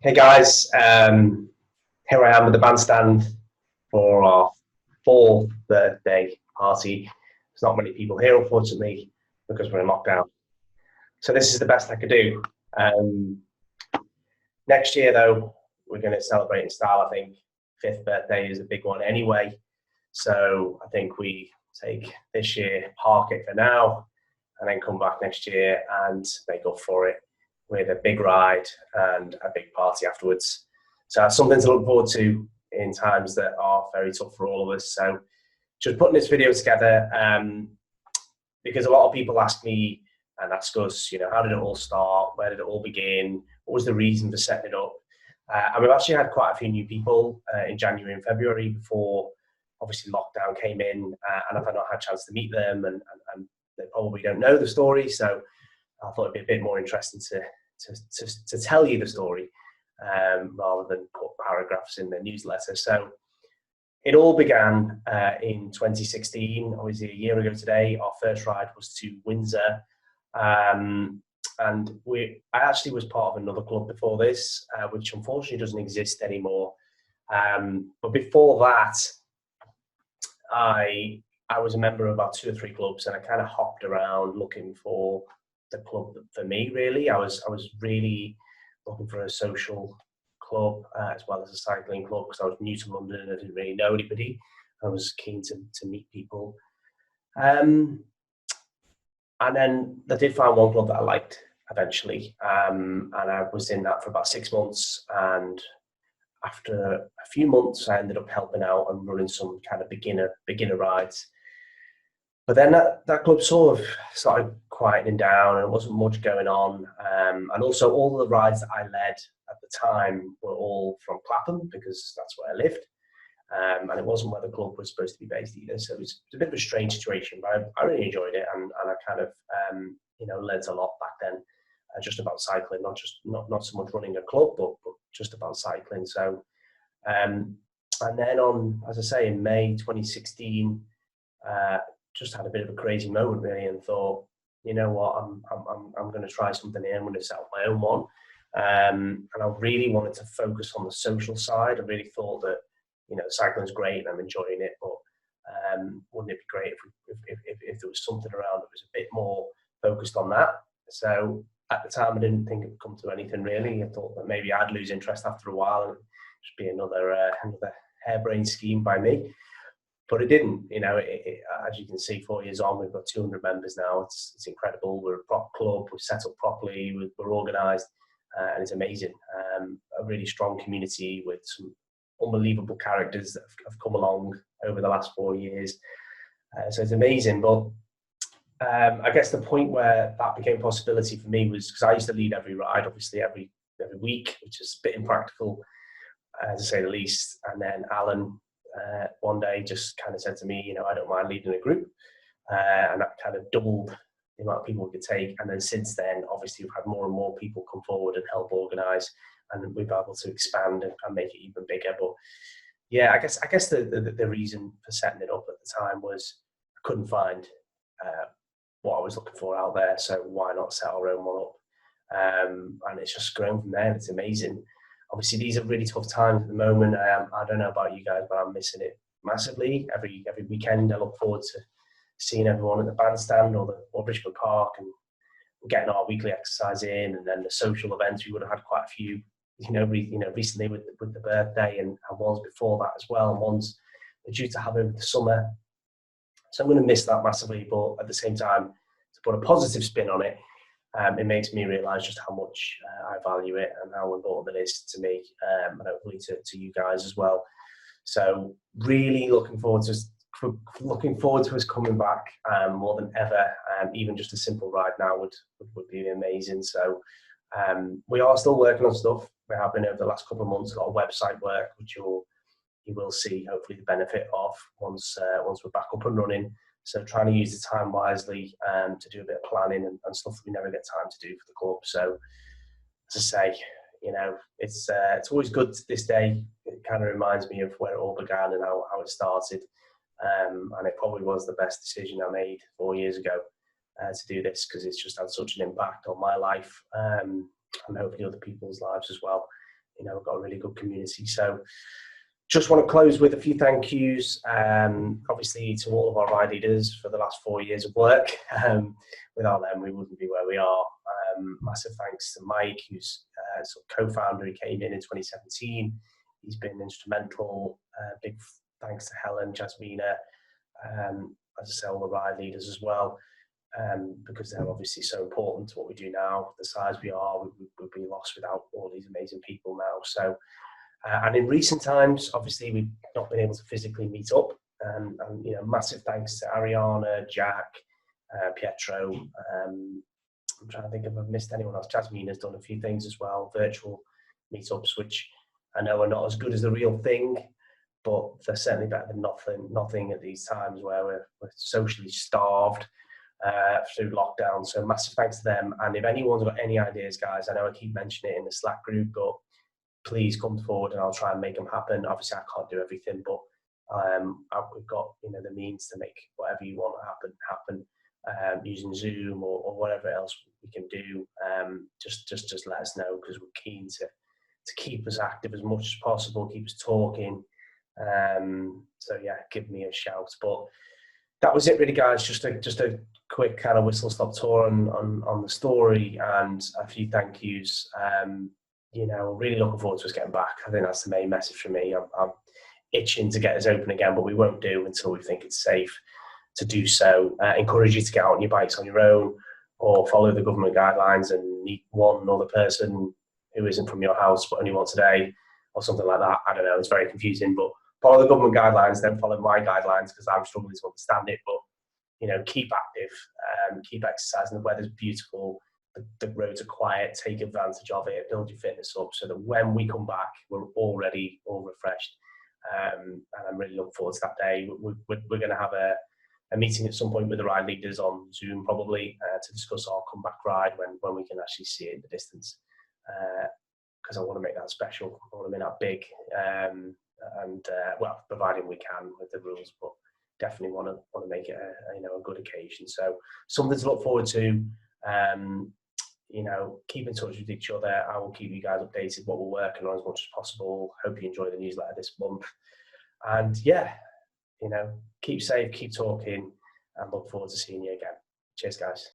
Hey guys, here I am at the bandstand for our fourth birthday party. There's not many people here, unfortunately, because we're in lockdown. So this is the best I could do. Um, Next year, though, we're going to celebrate in style. I think fifth birthday is a big one anyway. So I think we take this year, park it for now, and then come back next year and make up for it with a big ride and a big party afterwards. So that's something to look forward to in times that are very tough for all of us. So just putting this video together because a lot of people ask me and ask us, how did it all start? Where did it all begin? What was the reason for setting it up? And we've actually had quite a few new people in January and February before obviously lockdown came in, and I've not had a chance to meet them, and they probably don't know the story. So I thought it'd be a bit more interesting to tell you the story rather than put paragraphs in the newsletter. So it all began in 2016, obviously a year ago today. Our first ride was to Windsor. And I actually was part of another club before this, which unfortunately doesn't exist anymore. But before that, I was a member of about 2 or 3 clubs, and I kind of hopped around looking for the club for me. Really, I was really looking for a social club as well as a cycling club, because I was new to London and I didn't really know anybody. I was keen to meet people. And then I did find one club that I liked eventually, and I was in that for about 6 months. And after a few months, I ended up helping out and running some kind of beginner rides. But then that club sort of started quietening down, and there wasn't much going on. And also, all the rides that I led at the time were all from Clapham, because that's where I lived. And it wasn't where the club was supposed to be based either. So it was a bit of a strange situation, but I really enjoyed it. And I kind of, learned a lot back then, just about cycling, not so much running a club, but just about cycling. So, and then as I say, in May 2016, just had a bit of a crazy moment really, and thought, you know what, I'm going to try something here. I'm going to set up my own one. And I really wanted to focus on the social side. I really thought that, cycling's great and I'm enjoying it, but wouldn't it be great if there was something around that was a bit more focused on that? So at the time, I didn't think it would come to anything really. I thought that maybe I'd lose interest after a while and just be another harebrained scheme by me. But it didn't. As you can see, 4 years on, we've got 200 members now. It's incredible. We're a proper club. We're set up properly. We're organised, and it's amazing. A really strong community with some unbelievable characters that have come along over the last 4 years. So it's amazing. But I guess the point where that became a possibility for me was because I used to lead every ride, obviously every week, which is a bit impractical, to say the least. And then Alan one day just kind of said to me, I don't mind leading a group. And that kind of doubled the amount of people we could take. And then since then, obviously, we've had more and more people come forward and help organise, and we've been able to expand and make it even bigger. But yeah, I guess the reason for setting it up at the time was I couldn't find what I was looking for out there. So why not set our own one up? And it's just grown from there. It's amazing. Obviously, these are really tough times at the moment. I don't know about you guys, but I'm missing it massively. Every weekend, I look forward to seeing everyone at the bandstand or Richmond Park, and getting our weekly exercise in, and then the social events. We would have had quite a few, recently with the birthday, and ones before that as well, and ones we're due to have over the summer. So I'm going to miss that massively, but at the same time, to put a positive spin on it, it makes me realise just how much I value it and how important it is to me, and hopefully to you guys as well. So really looking forward to us coming back more than ever. Even just a simple ride now would be amazing. So we are still working on stuff. We have been over the last couple of months, a lot of website work, which you will see hopefully the benefit of once we're back up and running. So trying to use the time wisely to do a bit of planning and stuff that we never get time to do for the club. So as I say, it's always good to this day. It kind of reminds me of where it all began and how it started. And it probably was the best decision I made 4 years ago to do this, because it's just had such an impact on my life and hopefully other people's lives as well. we've got a really good community. So just want to close with a few thank yous, obviously to all of our ride leaders for the last 4 years of work. Without them, we wouldn't be where we are. Massive thanks to Mike, who's sort of co-founder. He came in 2017. He's been instrumental. Big thanks to Helen, Jasmina, as I say, all the ride leaders as well, because they're obviously so important to what we do now. The size we are, we'd be lost without all these amazing people now. So, and in recent times, obviously, we've not been able to physically meet up. And massive thanks to Ariana, Jack, Pietro. I'm trying to think if I've missed anyone else. Jasmina's done a few things as well, virtual meetups, which I know are not as good as the real thing, but they're certainly better than nothing at these times where we're socially starved through lockdown. So massive thanks to them. And if anyone's got any ideas, guys, I know I keep mentioning it in the Slack group, but please come forward and I'll try and make them happen. Obviously, I can't do everything, but we've got the means to make whatever you want to happen using Zoom or whatever else we can do. Just let us know, because we're keen to keep us active as much as possible, keep us talking. So yeah, give me a shout. But that was it really, guys. Just a quick kind of whistle stop tour on the story and a few thank yous. Really looking forward to us getting back. I think that's the main message for me. I'm itching to get us open again, but we won't do until we think it's safe to do so. Encourage you to get out on your bikes on your own, or follow the government guidelines and meet one other person who isn't from your house but only once a day or something like that. I don't know, it's very confusing, but follow the government guidelines, don't follow my guidelines, because I'm struggling to understand it. But keep active, keep exercising. The weather's beautiful, the roads are quiet. Take advantage of it, build your fitness up so that when we come back, we're all ready, all refreshed. And I'm really looking forward to that day. We're going to have a meeting at some point with the ride leaders on Zoom, probably, to discuss our comeback ride when we can actually see it in the distance, because I want to make that special. I want to make that big, well, providing we can with the rules, but definitely want to make it a good occasion. So something to look forward to. Keep in touch with each other. I will keep you guys updated what we're working on as much as possible. Hope you enjoy the newsletter this month. And yeah, keep safe, keep talking, and look forward to seeing you again. Cheers, guys.